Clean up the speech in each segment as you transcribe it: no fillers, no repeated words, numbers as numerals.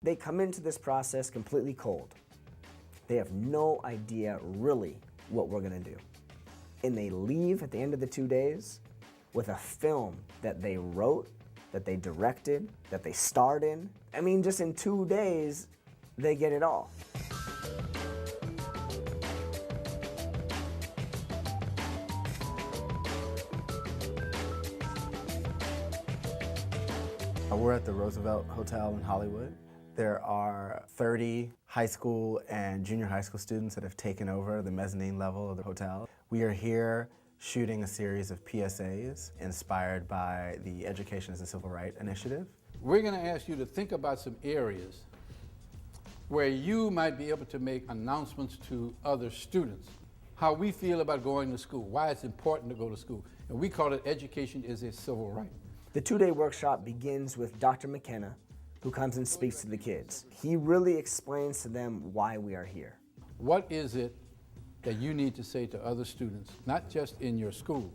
They come into this process completely cold. They have no idea really what we're gonna do. And they leave at the end of the 2 days with a film that they wrote, that they directed, that they starred in. I mean, just in 2 days, they get it all. We're at the Roosevelt Hotel in Hollywood. There are 30 high school and junior high school students that have taken over the mezzanine level of the hotel. We are here shooting a series of PSAs inspired by the Education as a Civil Right initiative. We're going to ask you to think about some areas where you might be able to make announcements to other students. How we feel about going to school, why it's important to go to school. And we call it Education is a Civil Right. The 2-day workshop begins with Dr. McKenna, who comes and speaks to the kids. He really explains to them why we are here. What is it that you need to say to other students, not just in your school,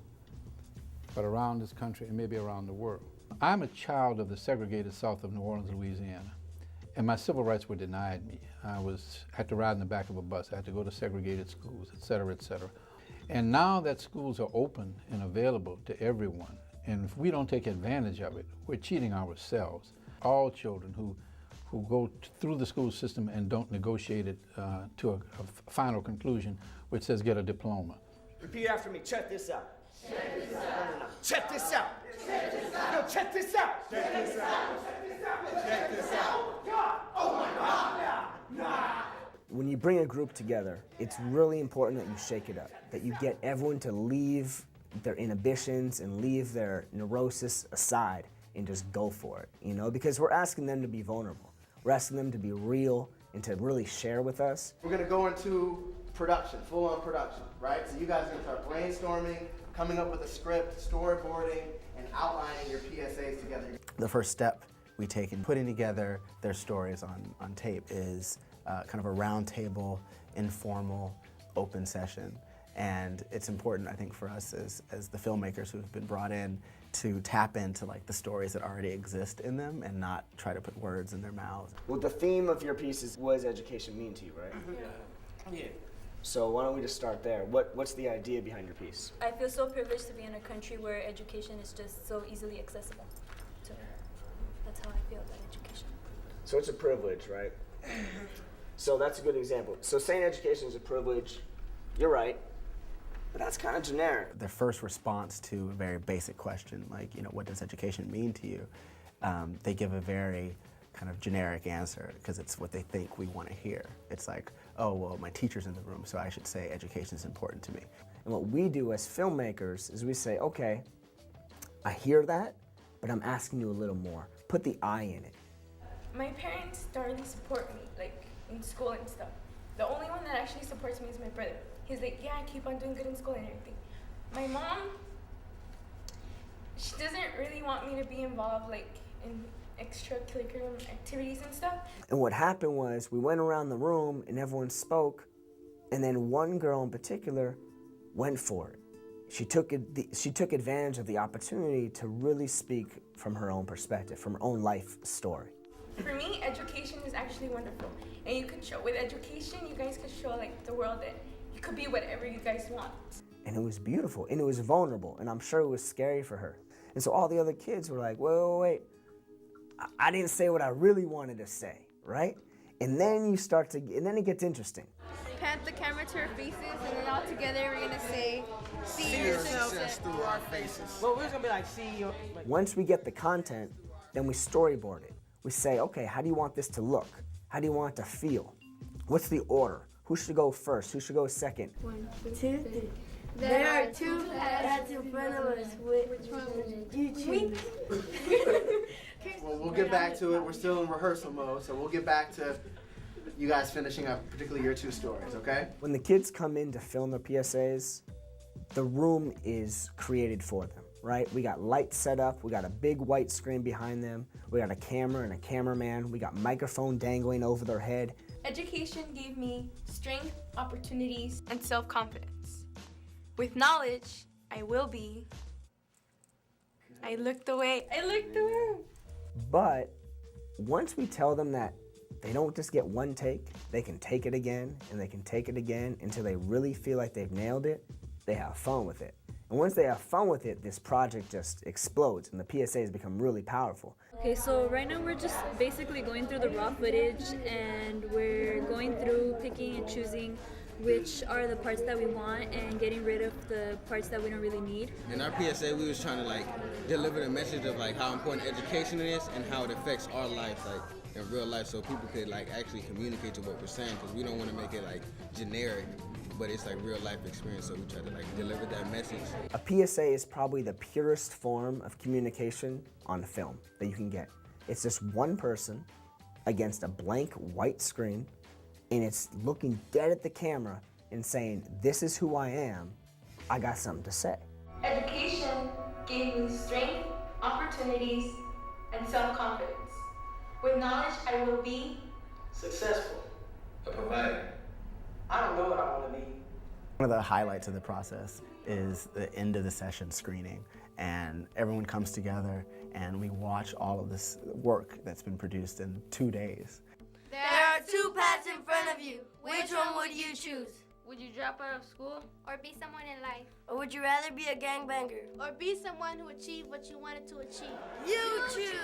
but around this country and maybe around the world? I'm a child of the segregated South of New Orleans, Louisiana, and my civil rights were denied me. I had to ride in the back of a bus, I had to go to segregated schools, et cetera, et cetera. And now that schools are open and available to everyone, and if we don't take advantage of it, we're cheating ourselves. All children who go through the school system and don't negotiate it to a final conclusion, which says get a diploma. Repeat after me, check this out. Check this out. No. Check this out. Check this out. No, check this out. Check this out. Check this out. God. Oh my God. Nah. When you bring a group together, it's really important that you shake it up, that you get everyone to leave their inhibitions and leave their neurosis aside and just go for it, you know, because we're asking them to be vulnerable. We're asking them to be real and to really share with us. We're gonna go into production, full-on production, right? So you guys are gonna start brainstorming, coming up with a script, storyboarding, and outlining your PSAs together. The first step we take in putting together their stories on tape is kind of a round table, informal, open session. And it's important, I think, for us as the filmmakers who've been brought in to tap into like the stories that already exist in them and not try to put words in their mouths. Well, the theme of your piece is, what does education mean to you, right? Yeah. So why don't we just start there? What's the idea behind your piece? I feel so privileged to be in a country where education is just so easily accessible. So that's how I feel about education. So it's a privilege, right? So that's a good example. So saying education is a privilege, you're right, but that's kind of generic. Their first response to a very basic question, like, you know, what does education mean to you? They give a very kind of generic answer because it's what they think we want to hear. It's like, oh, well, my teacher's in the room, so I should say education is important to me. And what we do as filmmakers is we say, okay, I hear that, but I'm asking you a little more. Put the I in it. My parents don't really support me, like, in school and stuff. The only one that actually supports me is my brother. He's like, yeah, I keep on doing good in school and everything. My mom, she doesn't really want me to be involved, like, in extracurricular activities and stuff. And what happened was we went around the room and everyone spoke, and then one girl in particular went for it. She took advantage of the opportunity to really speak from her own perspective, from her own life story. For me, education is actually wonderful. And you could show, with education, you guys could show, like, the world that you could be whatever you guys want. And it was beautiful, and it was vulnerable, and I'm sure it was scary for her. And so all the other kids were like, wait, I didn't say what I really wanted to say, right? And then and then it gets interesting. Pan the camera to our faces, and then all together we're gonna say, see yourself through our faces. Well, we're gonna be like, see your. Once we get the content, then we storyboard it. We say, okay, how do you want this to look? How do you want it to feel? What's the order? Who should go first? Who should go second? 1, 2, 3. There are two paths in front of us. Which one would you choose? Well, we'll get back to it. We're still in rehearsal mode, so we'll get back to you guys finishing up, particularly your two stories, okay? When the kids come in to film their PSAs, the room is created for them, right? We got lights set up, we got a big white screen behind them, we got a camera and a cameraman, we got microphone dangling over their head. Education gave me strength, opportunities, and self-confidence. With knowledge, I will be. I looked away. But once we tell them that they don't just get one take, they can take it again and they can take it again until they really feel like they've nailed it. They have fun with it. And once they have fun with it, this project just explodes and the PSAs become really powerful. Okay, so right now we're just basically going through the raw footage and we're going through picking and choosing which are the parts that we want and getting rid of the parts that we don't really need. In our PSA, we was trying to like deliver the message of like how important education is and how it affects our life, like in real life, so people could like actually communicate to what we're saying, because we don't want to make it like generic, but it's like real life experience, so we try to like deliver that message. A PSA is probably the purest form of communication on film that you can get. It's just one person against a blank white screen, and it's looking dead at the camera and saying, this is who I am, I got something to say. Education gave me strength, opportunities, and self-confidence. With knowledge, I will be Successful. A provider. I don't know what I want to be. One of the highlights of the process is the end of the session screening, and everyone comes together and we watch all of this work that's been produced in 2 days. There are two paths in front of you. Which one would you choose? Would you drop out of school? Or be someone in life? Or would you rather be a gangbanger? Or be someone who achieved what you wanted to achieve? You choose!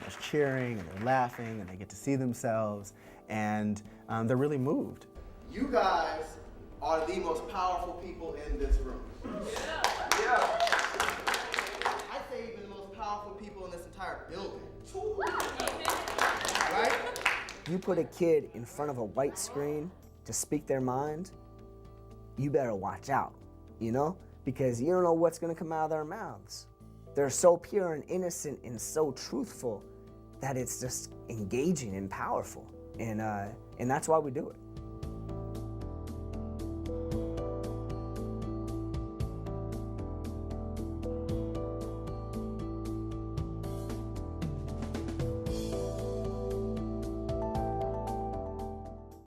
There's cheering and they're laughing and they get to see themselves, and they're really moved. You guys are the most powerful people in this room. Yeah. I'd say even the most powerful people in this entire building. Right? You put a kid in front of a white screen to speak their mind, you better watch out, you know? Because you don't know what's gonna come out of their mouths. They're so pure and innocent and so truthful that it's just engaging and powerful. And that's why we do it.